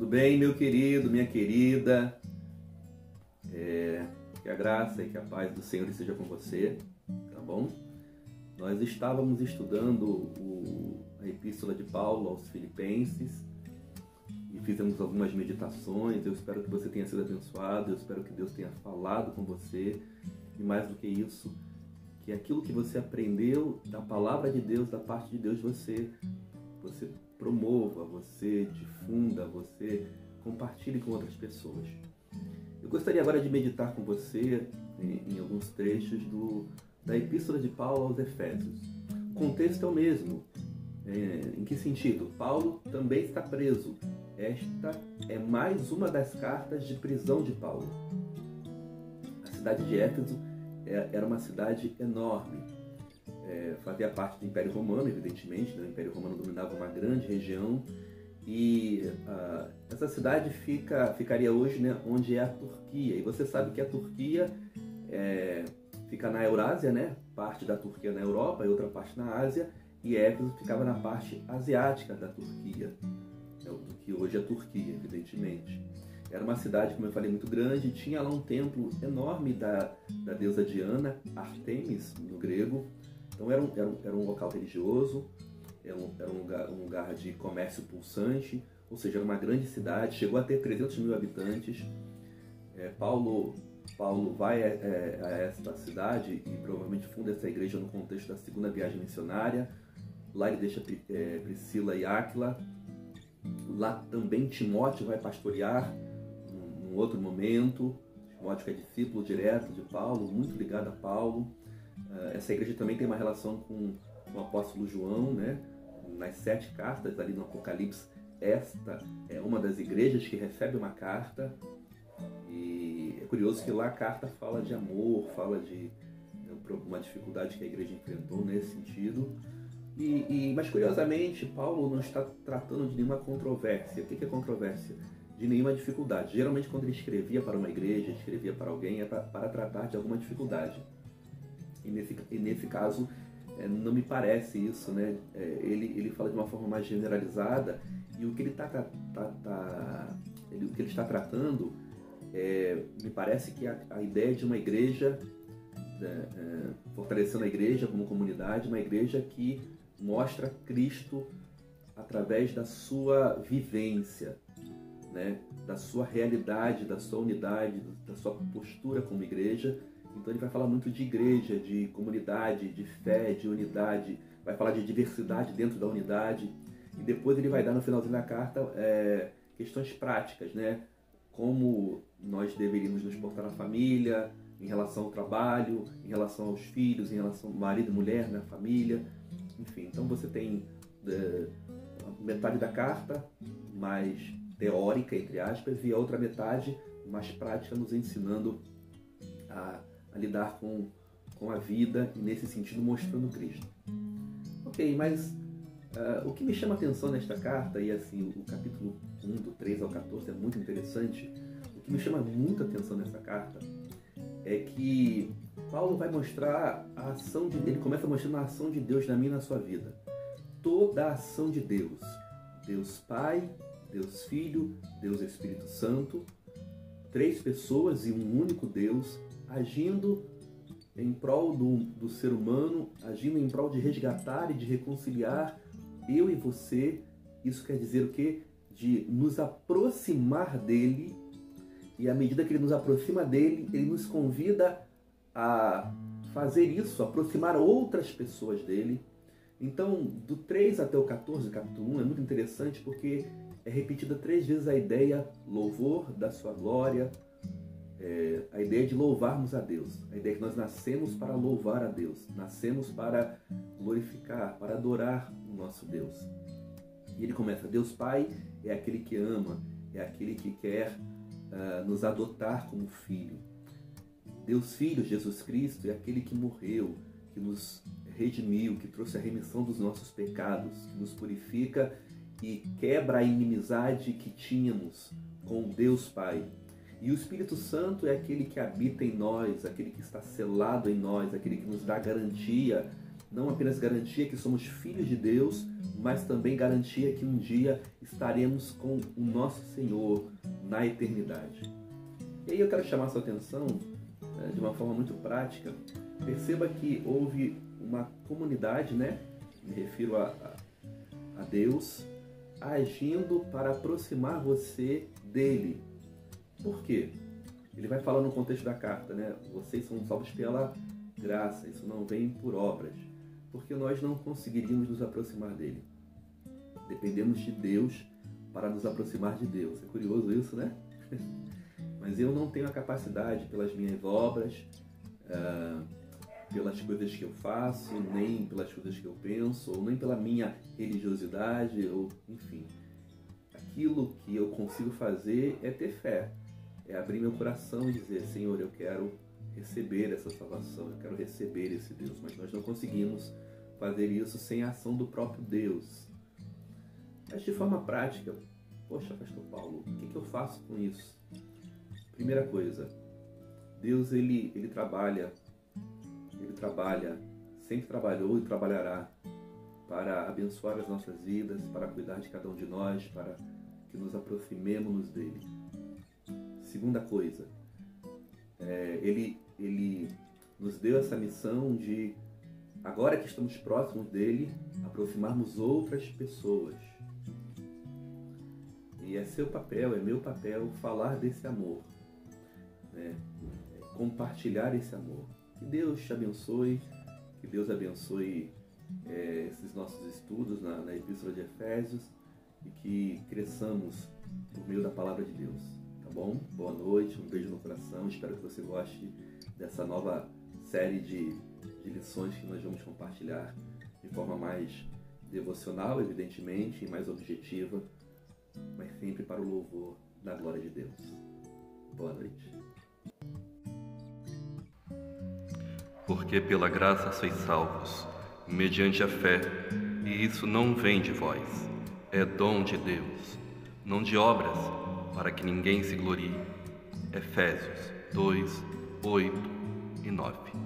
bem, meu querido, minha querida? Que a graça e que a paz do Senhor esteja com você, tá bom? Nós estávamos estudando a Epístola de Paulo aos Filipenses e fizemos algumas meditações. Eu espero que você tenha sido abençoado, eu espero que Deus tenha falado com você e, mais do que isso, que aquilo que você aprendeu da palavra de Deus, da parte de Deus, você promova, você difunda, você compartilhe com outras pessoas. Eu gostaria agora de meditar com você em alguns trechos da Epístola de Paulo aos Efésios. O contexto é o mesmo. Em que sentido? Paulo também está preso. Esta é mais uma das cartas de prisão de Paulo. A cidade de Éfeso era uma cidade enorme. Fazia parte do Império Romano, evidentemente, né? O Império Romano dominava uma grande região e essa cidade ficaria hoje, né, onde é a Turquia. E você sabe que a Turquia fica na Eurásia, né? Parte da Turquia na Europa e outra parte na Ásia, e Éfeso ficava na parte asiática da Turquia, do que hoje é a Turquia, evidentemente. Era uma cidade, como eu falei, muito grande, tinha lá um templo enorme da deusa Diana, Artemis, no grego. Então era um local religioso, era um lugar de comércio pulsante, ou seja, era uma grande cidade, chegou a ter 300 mil habitantes. Paulo vai a esta cidade e provavelmente funda essa igreja no contexto da segunda viagem missionária. Lá ele deixa Priscila e Áquila. Lá também Timóteo vai pastorear num outro momento. Timóteo que é discípulo direto de Paulo, muito ligado a Paulo. Essa igreja também tem uma relação com o apóstolo João, né? Nas 7 cartas ali no Apocalipse, esta é uma das igrejas que recebe uma carta. E é curioso que lá a carta fala de amor, fala de uma dificuldade que a igreja enfrentou nesse sentido. Mas curiosamente, Paulo não está tratando de nenhuma controvérsia. O que é controvérsia? De nenhuma dificuldade. Geralmente quando ele escrevia para uma igreja, escrevia para alguém, é para tratar de alguma dificuldade. E nesse caso, não me parece isso, né? Ele fala de uma forma mais generalizada, e o que ele está tratando, me parece que a ideia de uma igreja, fortalecendo a igreja como comunidade, uma igreja que mostra Cristo através da sua vivência, né? Da sua realidade, da sua unidade, da sua postura como igreja. Então ele vai falar muito de igreja, de comunidade, de fé, de unidade, vai falar de diversidade dentro da unidade, e depois ele vai dar no finalzinho da carta questões práticas, né? Como nós deveríamos nos portar na família, em relação ao trabalho, em relação aos filhos, em relação ao marido e mulher na família, enfim. Então você tem metade da carta mais teórica, entre aspas, e a outra metade mais prática, nos ensinando a lidar com a vida e, nesse sentido, mostrando Cristo. Ok, mas o que me chama a atenção nesta carta, e assim, o capítulo 1, do 3 ao 14, é muito interessante. O que me chama muita atenção nessa carta é que Paulo vai mostrar a ação de Deus. Ele começa mostrando a ação de Deus na minha e na sua vida. Toda a ação de Deus. Deus Pai, Deus Filho, Deus Espírito Santo. 3 pessoas e um único Deus, agindo em prol do ser humano, agindo em prol de resgatar e de reconciliar eu e você. Isso quer dizer o quê? De nos aproximar dele, e à medida que ele nos aproxima dele, ele nos convida a fazer isso, aproximar outras pessoas dele. Então, do 3 até o 14, capítulo 1, é muito interessante porque é repetida 3 vezes a ideia louvor da sua glória, a ideia de louvarmos a Deus, a ideia que nós nascemos para louvar a Deus, nascemos para glorificar, para adorar o nosso Deus. E ele começa: Deus Pai é aquele que ama, é aquele que quer nos adotar como filho. Deus Filho, Jesus Cristo, é aquele que morreu, que nos redimiu, que trouxe a remissão dos nossos pecados, que nos purifica e quebra a inimizade que tínhamos com Deus Pai. E o Espírito Santo é aquele que habita em nós, aquele que está selado em nós, aquele que nos dá garantia não apenas garantia que somos filhos de Deus, mas também garantia que um dia estaremos com o nosso Senhor na eternidade. E aí eu quero chamar a sua atenção de uma forma muito prática. Perceba que houve uma comunidade, né? Me refiro a Deus, agindo para aproximar você dele. Por quê? Ele vai falar no contexto da carta, né? Vocês são salvos pela graça, isso não vem por obras, porque nós não conseguiríamos nos aproximar dele. Dependemos de Deus para nos aproximar de Deus. É curioso isso, né? Mas eu não tenho a capacidade pelas minhas obras, pelas coisas que eu faço, nem pelas coisas que eu penso, ou nem pela minha religiosidade, ou enfim. Aquilo que eu consigo fazer é ter fé, é abrir meu coração e dizer: Senhor, eu quero receber essa salvação, eu quero receber esse Deus. Mas nós não conseguimos fazer isso sem a ação do próprio Deus. Mas de forma prática, poxa, pastor Paulo, o que eu faço com isso? Primeira coisa, Deus ele trabalha, sempre trabalhou e trabalhará para abençoar as nossas vidas, para cuidar de cada um de nós, para que nos aproximemos dele. Segunda coisa, ele nos deu essa missão de, agora que estamos próximos dele, aproximarmos outras pessoas. E é seu papel, é meu papel falar desse amor, né? Compartilhar esse amor. Que Deus te abençoe, que Deus abençoe esses nossos estudos na Epístola de Efésios e que cresçamos por meio da Palavra de Deus, tá bom? Boa noite, um beijo no coração, espero que você goste dessa nova série de lições que nós vamos compartilhar de forma mais devocional, evidentemente, e mais objetiva, mas sempre para o louvor da glória de Deus. Boa noite. Porque pela graça sois salvos, mediante a fé, e isso não vem de vós, é dom de Deus, não de obras, para que ninguém se glorie. Efésios 2, 8 e 9.